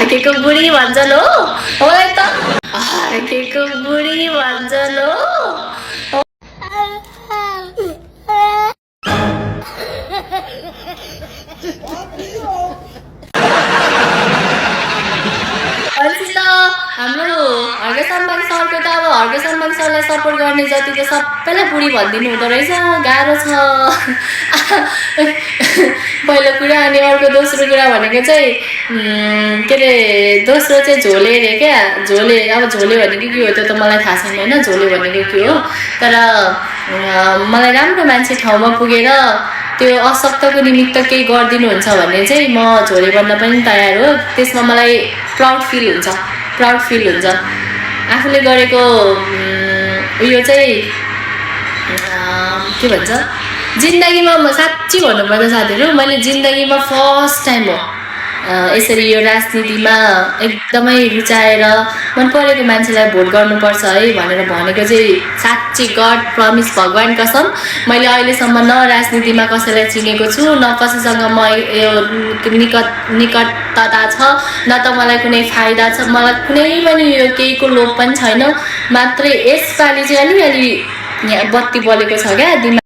हर्केको बुढी भन्छन् हो मलाई त हर्केको बुढी भन्छन् हो हाम्रो हर्के सम्मान सरको त अब हर्के सम्मान सरलाई सपोर्ट गर्ने जति त सबैलाई बुढी भनिदिनु हुँदो रहेछ गाह्रो छ पहिलो कुरा अनि अर्को दोस्रो कुरा भनेको चाहिँ के अरे दोस्रो चाहिँ झोले अरे क्या झोले अब झोले भनेको के हो त्यो त मलाई थाहा छैन होइन झोले भनेको के हो तर मलाई राम्रो मान्छे ठाउँमा पुगेर त्यो असक्तको निमित्त केही गरिदिनुहुन्छ भने चाहिँ म झोले बन्न पनि तयार हो त्यसमा मलाई प्राउड फिल हुन्छ आफूले गरेको उयो चाहिँ के भन्छ जिन्दगीमा म साँच्ची भन्नुपर्दा साथीहरू मैले जिन्दगीमा फर्स्ट टाइम हो यसरी यो राजनीतिमा एकदमै रुचाएर मन परेको मान्छेलाई भोट गर्नुपर्छ है भनेर भनेको चाहिँ साँच्ची गड प्रमिस भगवान कसम मैले अहिलेसम्म न राजनीतिमा कसैलाई चिनेको छु न कसैसँग म यो निकटता छ न त मलाई कुनै फाइदा छ मलाई कुनै पनि यो केहीको लोभ पनि छैन मात्रै यसपालि चाहिँ अलिअलि यहाँ बत्ती बलेको छ क्या